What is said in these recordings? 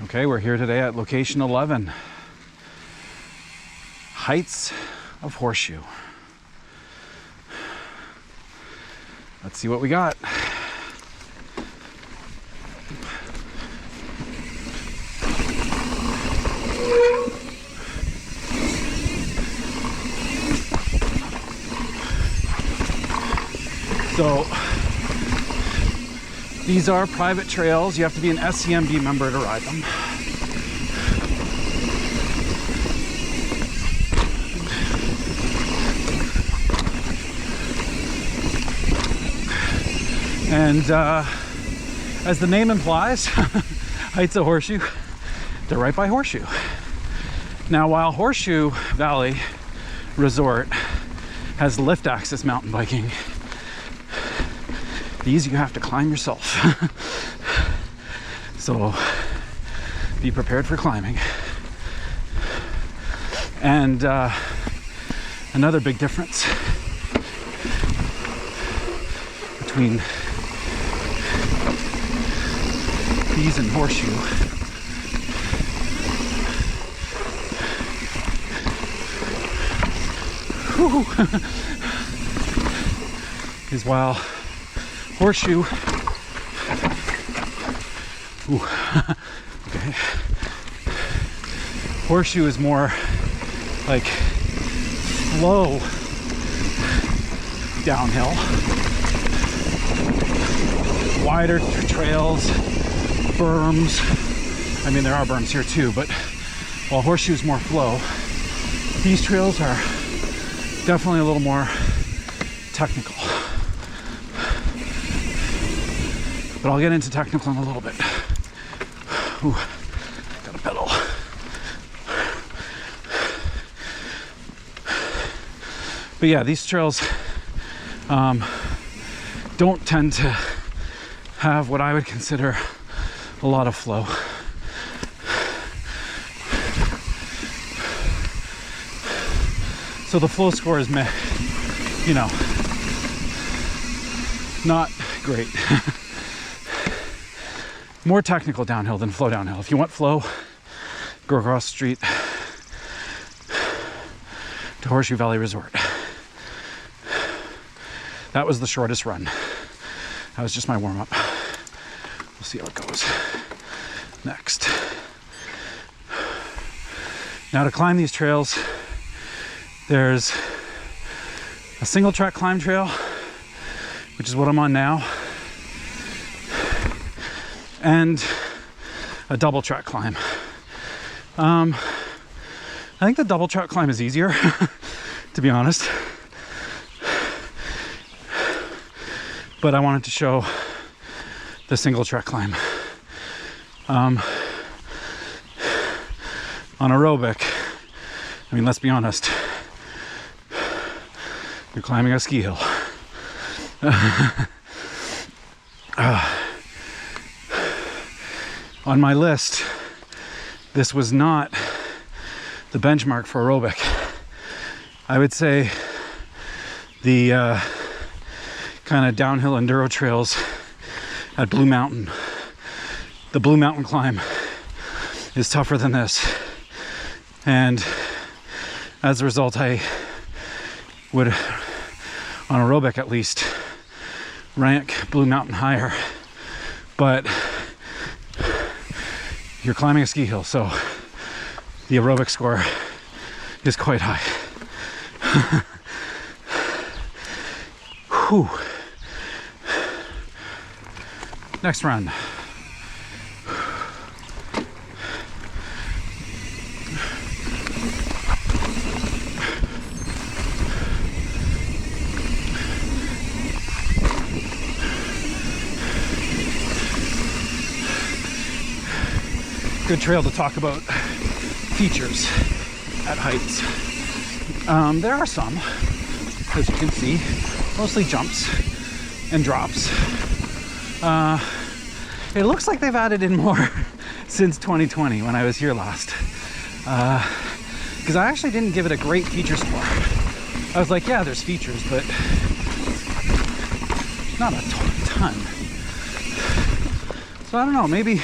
Okay, we're here today at location 11, Heights of Horseshoe. Let's see what we got. So these are private trails. You have to be an SCMB member to ride them. And as the name implies, Heights of Horseshoe, they're right by Horseshoe. Now, while Horseshoe Valley Resort has lift access mountain biking, these you have to climb yourself. So be prepared for climbing. And another big difference between these and Horseshoe is while Horseshoe okay. Horseshoe is more like slow downhill, wider trails, berms. I mean, there are berms here too, but while Horseshoe is more flow, these trails are definitely a little more technical. But I'll get into technical in a little bit. Ooh, gotta pedal. But yeah, these trails don't tend to have what I would consider a lot of flow. So the flow score is meh, you know, not great. More technical downhill than flow downhill. If you want flow, go across the street to Horseshoe Valley Resort. That was the shortest run. That was just my warm-up. We'll see how it goes next. Now, to climb these trails, there's a single track climb trail, which is what I'm on now, and a double track climb. I think the double track climb is easier, to be honest. But I wanted to show the single track climb. On aerobic, I mean, let's be honest, you're climbing a ski hill. On my list, this was not the benchmark for aerobic. I would say the kind of downhill enduro trails at Blue Mountain, the Blue Mountain climb is tougher than this. And as a result, I would, on aerobic at least, rank Blue Mountain higher. But you're climbing a ski hill, so the aerobic score is quite high. Whew. Next run. Good trail to talk about features at Heights. There are some, as you can see, mostly jumps and drops. It looks like they've added in more since 2020 when I was here last. Because I actually didn't give it a great feature score. I was like, yeah, there's features, but not a ton. So I don't know, maybe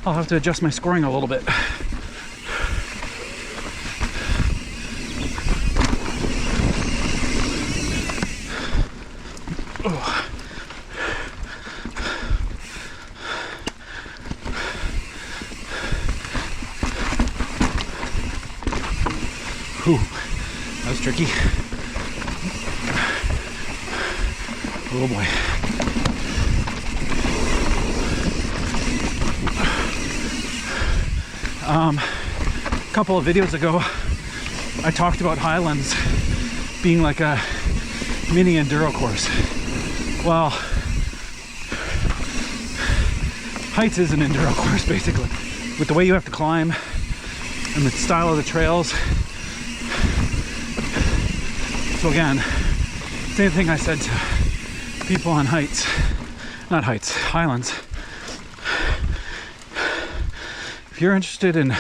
I'll have to adjust my scoring a little bit. Ooh, that was tricky. Oh boy. A couple of videos ago, I talked about Highlands being like a mini enduro course. Well, Heights is an enduro course basically, with the way you have to climb and the style of the trails. So again, same thing I said to people on Highlands. If you're interested in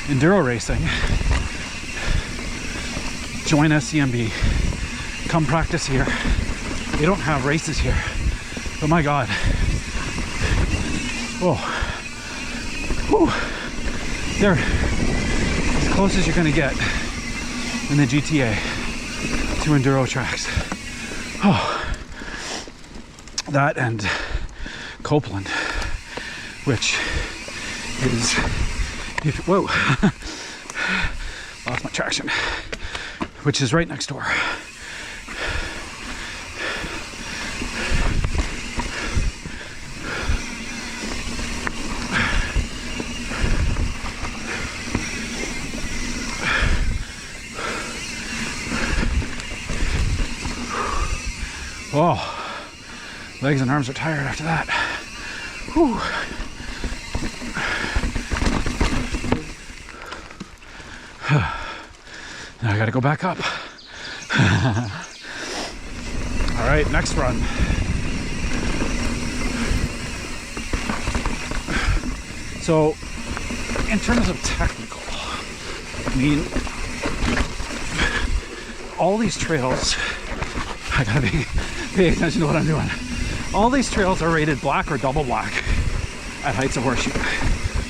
enduro racing, join SCMB. Come practice here. They don't have races here, but my God. Oh, whew. They're as close as you're gonna get in the GTA to enduro tracks. Oh, that and Copeland, which is, whoa, lost my traction, which is right next door. Oh, legs and arms are tired after that. Whew. Now I gotta go back up. All right, next run. So, in terms of technical, I mean, all these trails, I gotta pay attention to what I'm doing. All these trails are rated black or double black at Heights of Horseshoe.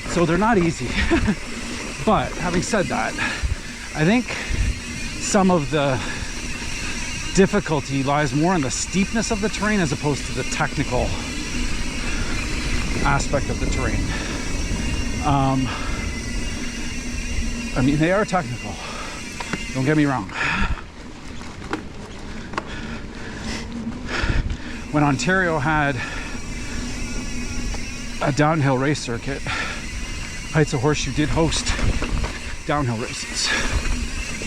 So they're not easy. But having said that, I think some of the difficulty lies more in the steepness of the terrain as opposed to the technical aspect of the terrain. I mean, they are technical, don't get me wrong. When Ontario had a downhill race circuit, Heights of Horseshoe did host downhill races.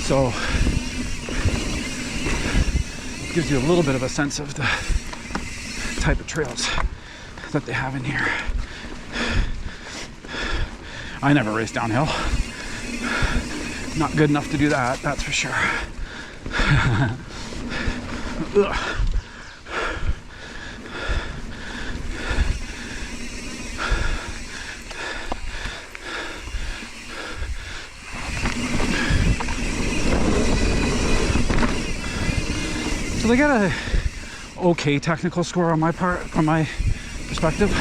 So it gives you a little bit of a sense of the type of trails that they have in here. I never raced downhill. Not good enough to do that, that's for sure. Ugh. So they got a okay technical score on my part, from my perspective.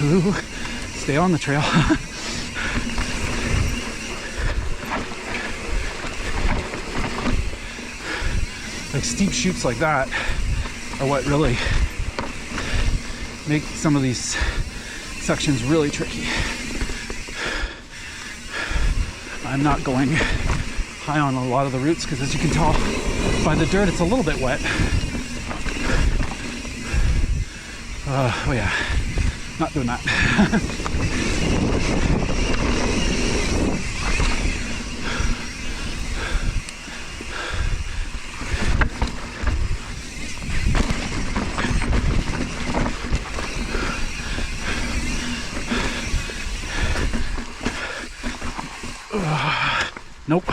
Ooh, stay on the trail. Like steep chutes like that are what really make some of these sections really tricky. I'm not going high on a lot of the routes because, as you can tell by the dirt, it's a little bit wet. Oh yeah, not doing that. Nope.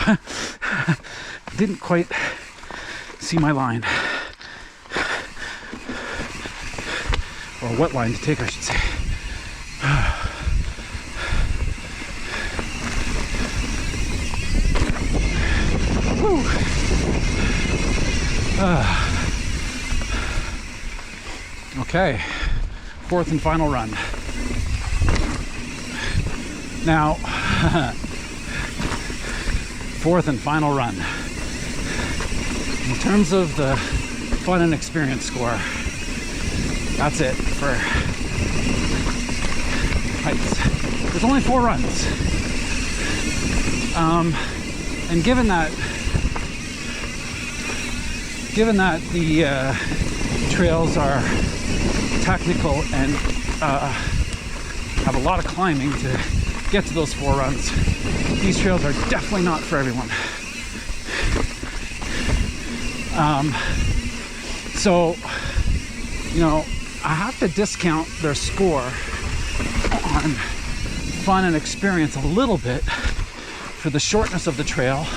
Didn't quite see my line. Or what line to take, I should say. Woo. Okay, fourth and final run. Now, fourth and final run. In terms of the fun and experience score, that's it for heights. There's only 4 runs. And given that the trails are technical and have a lot of climbing to get to those 4 runs, these trails are definitely not for everyone. So, you know, I have to discount their score on fun and experience a little bit for the shortness of the trail,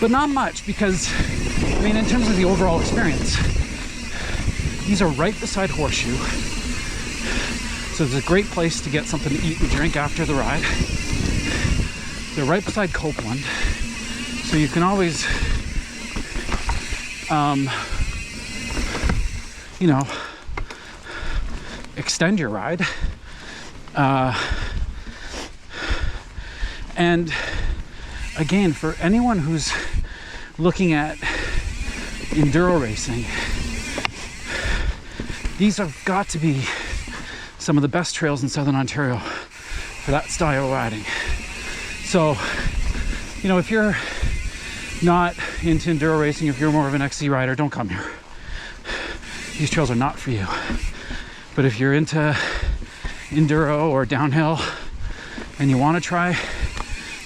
but not much, because I mean, in terms of the overall experience, these are right beside Horseshoe, so it's a great place to get something to eat and drink after the ride. They're right beside Copeland, so you can always you know, extend your ride. And again, for anyone who's looking at enduro racing, these have got to be some of the best trails in Southern Ontario for that style of riding. So, you know, if you're not into enduro racing, if you're more of an XC rider, don't come here. These trails are not for you. But if you're into enduro or downhill and you want to try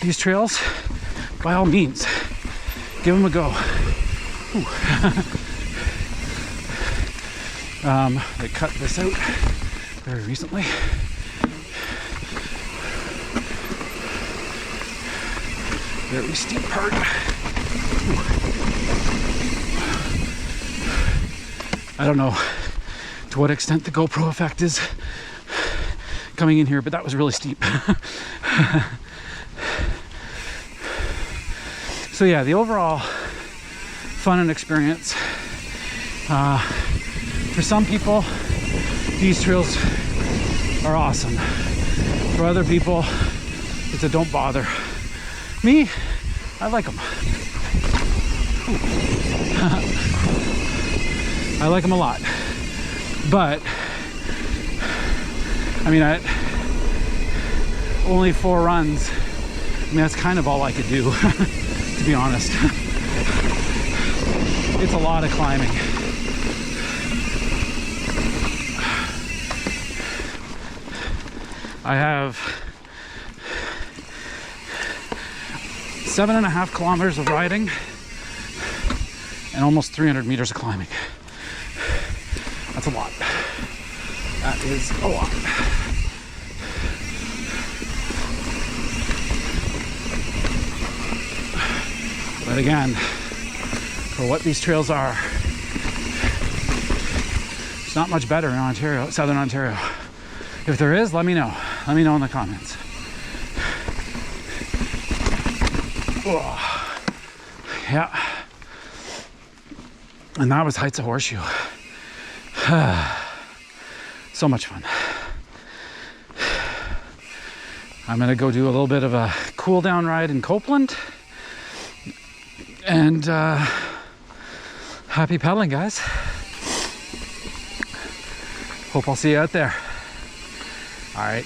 these trails, by all means, give them a go. They cut this out very recently. Very steep part. I don't know to what extent the GoPro effect is coming in here, but that was really steep. So yeah, the overall fun and experience. For some people, these trails are awesome. For other people, it's a don't bother. Me, I like them. I like them a lot. But, I mean, only 4 runs. I mean, that's kind of all I could do, to be honest. It's a lot of climbing. I have 7.5 kilometers of riding and almost 300 meters of climbing. That's a lot. That is a lot. But again, for what these trails are, it's not much better in Ontario, Southern Ontario. If there is, let me know. Let me know in the comments. Oh, yeah. And that was Heights of Horseshoe. So much fun. I'm gonna go do a little bit of a cool down ride in Copeland. And happy pedaling, guys. Hope I'll see you out there. All right.